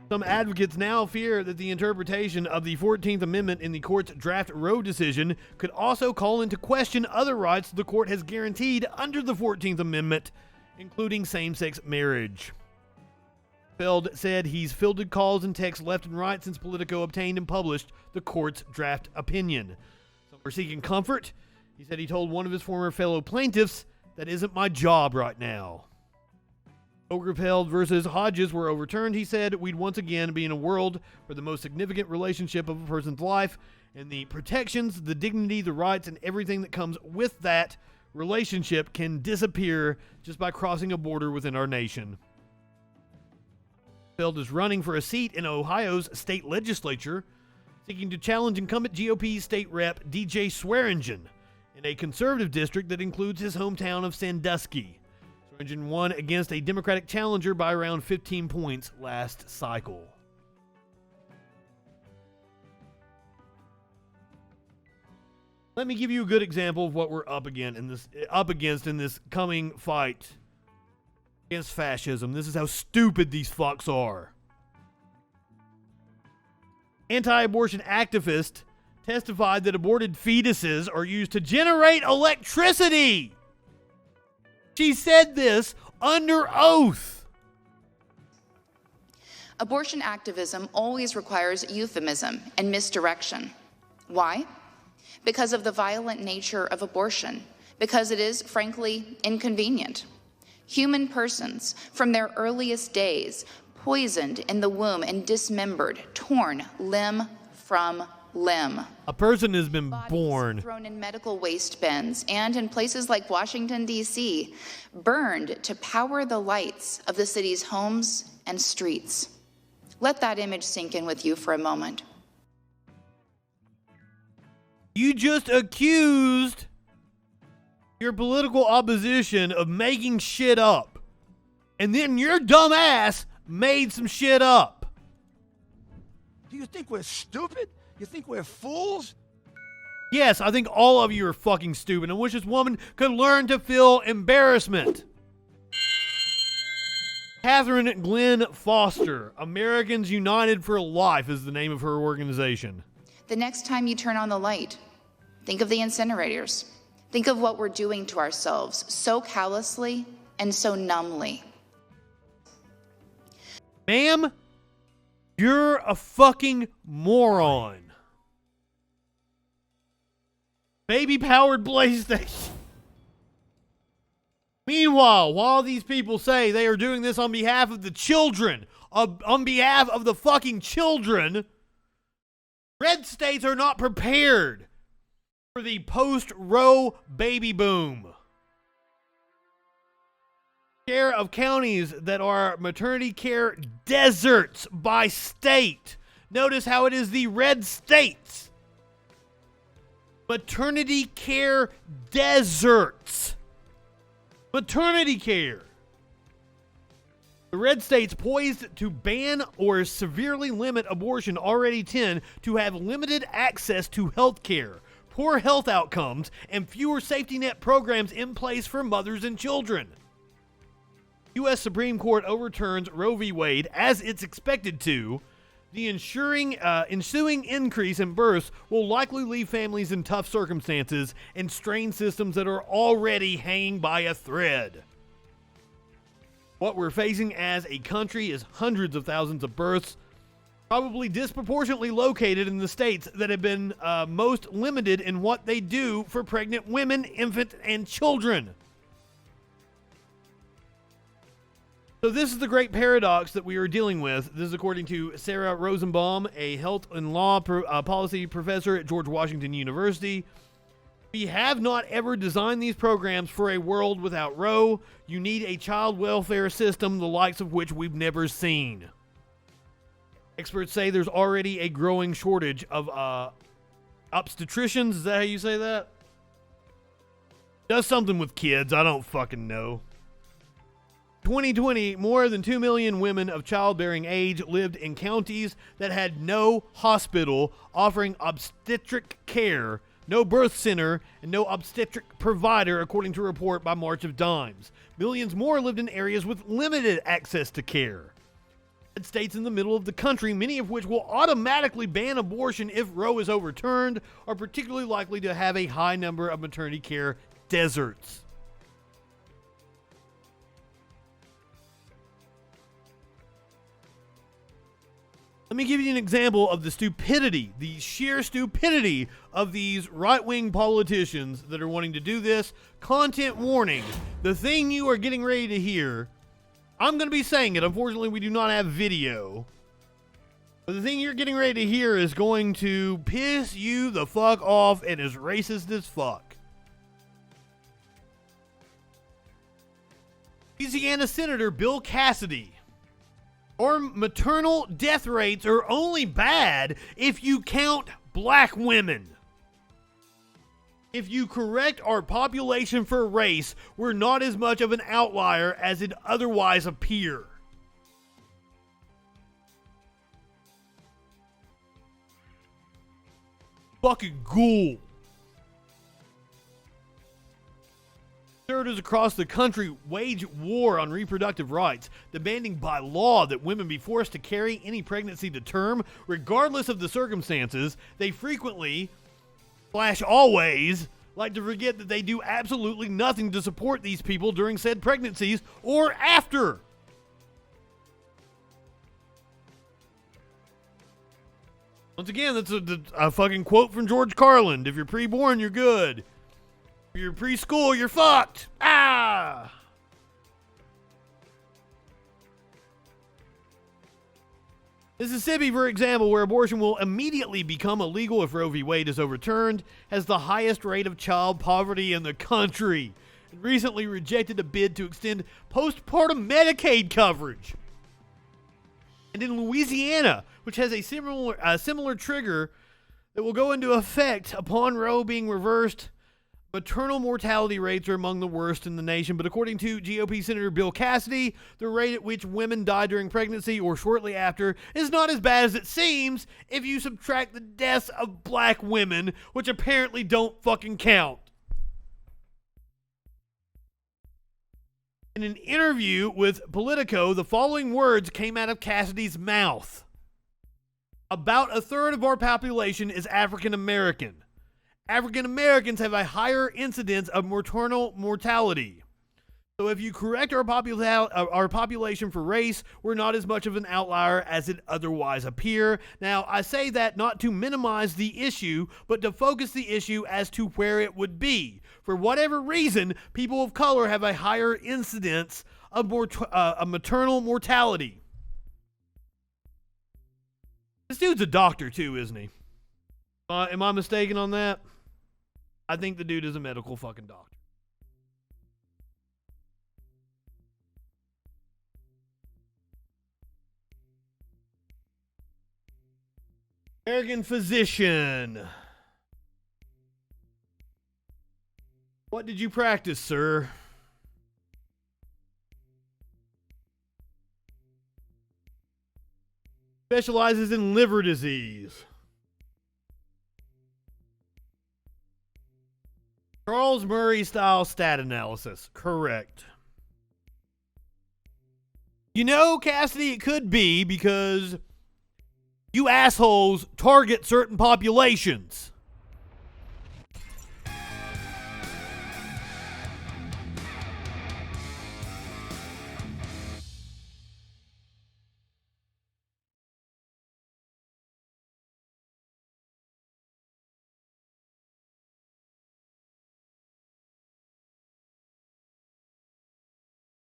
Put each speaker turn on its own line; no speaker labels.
Some advocates now fear that the interpretation of the 14th Amendment in the court's draft Roe decision could also call into question other rights the court has guaranteed under the 14th Amendment, including same-sex marriage. Feld said he's fielded calls and texts left and right since Politico obtained and published the court's draft opinion. Some are seeking comfort. He said he told one of his former fellow plaintiffs, "That isn't my job right now." Obergefell versus Hodges were overturned. He said, "We'd once again be in a world where the most significant relationship of a person's life and the protections, the dignity, the rights, and everything that comes with that relationship can disappear just by crossing a border within our nation." Feld is running for a seat in Ohio's state legislature, seeking to challenge incumbent GOP state rep DJ Swearingen in a conservative district that includes his hometown of Sandusky. Swearingen won against a Democratic challenger by around 15 points last cycle. Let me give you a good example of what we're up against in this coming fight against fascism. This is how stupid these fucks are. Anti-abortion activist testified that aborted fetuses are used to generate electricity. She said this under oath.
Abortion activism always requires euphemism and misdirection. Why? Because of the violent nature of abortion, because it is, frankly, inconvenient. Human persons, from their earliest days, poisoned in the womb and dismembered, torn limb from limb.
A person has been born.
Thrown in medical waste bins and in places like Washington, D.C., burned to power the lights of the city's homes and streets. Let that image sink in with you for a moment.
You just accused your political opposition of making shit up. And then your dumb ass made some shit up.
Do you think we're stupid? You think we're fools?
Yes, I think all of you are fucking stupid. I wish this woman could learn to feel embarrassment. Catherine Glenn Foster, Americans United for Life is the name of her organization.
The next time you turn on the light, think of the incinerators. Think of what we're doing to ourselves so callously and so numbly.
Ma'am, you're a fucking moron. Baby-powered PlayStation. Meanwhile, while these people say they are doing this on behalf of the children, on behalf of the fucking children, red states are not prepared for the post-Roe baby boom. Share of counties that are maternity care deserts by state. Notice how it is the red states. Maternity care deserts. Maternity care. The red states poised to ban or severely limit abortion already tend to have limited access to health care, poor health outcomes, and fewer safety net programs in place for mothers and children. U.S. Supreme Court overturns Roe v. Wade as it's expected to. The ensuing increase in births will likely leave families in tough circumstances and strain systems that are already hanging by a thread. What we're facing as a country is hundreds of thousands of births, probably disproportionately located in the states that have been most limited in what they do for pregnant women, infants, and children. So this is the great paradox that we are dealing with. This is according to Sarah Rosenbaum, a health and law policy professor at George Washington University. We have not ever designed these programs for a world without Roe. You need a child welfare system, the likes of which we've never seen. Experts say there's already a growing shortage of obstetricians. Is that how you say that? Does something with kids. I don't fucking know. 2020, more than 2 million women of childbearing age lived in counties that had no hospital offering obstetric care, no birth center, and no obstetric provider, according to a report by March of Dimes. Millions more lived in areas with limited access to care. States in the middle of the country, many of which will automatically ban abortion if Roe is overturned, are particularly likely to have a high number of maternity care deserts. Let me give you an example of the stupidity, the sheer stupidity of these right-wing politicians that are wanting to do this. Content warning. The thing you are getting ready to hear, I'm going to be saying it. Unfortunately, we do not have video. But the thing you're getting ready to hear is going to piss you the fuck off and is racist as fuck. Louisiana Senator Bill Cassidy. Our maternal death rates are only bad if you count black women. If you correct our population for race, we're not as much of an outlier as it otherwise appear. Fucking ghoul. Conservatives across the country wage war on reproductive rights, demanding by law that women be forced to carry any pregnancy to term, regardless of the circumstances. They frequently, always, like to forget that they do absolutely nothing to support these people during said pregnancies or after. Once again, that's a fucking quote from George Carlin. If you're preborn, you're good. If you're preschool, you're fucked. Ah! Mississippi, for example, where abortion will immediately become illegal if Roe v. Wade is overturned, has the highest rate of child poverty in the country, and recently rejected a bid to extend postpartum Medicaid coverage. And in Louisiana, which has a similar trigger that will go into effect upon Roe being reversed, maternal mortality rates are among the worst in the nation, but according to GOP Senator Bill Cassidy, the rate at which women die during pregnancy or shortly after is not as bad as it seems if you subtract the deaths of black women, which apparently don't fucking count. In an interview with Politico, the following words came out of Cassidy's mouth. About a third of our population is African American. African Americans have a higher incidence of maternal mortality. So if you correct our population for race, we're not as much of an outlier as it otherwise appear. Now, I say that not to minimize the issue, but to focus the issue as to where it would be. For whatever reason, people of color have a higher incidence of maternal mortality. This dude's a doctor too, isn't he? Am I mistaken on that? I think the dude is a medical fucking doctor. American physician. What did you practice, sir? Specializes in liver disease. Charles Murray style stat analysis. Correct. You know, Cassidy, it could be because you assholes target certain populations.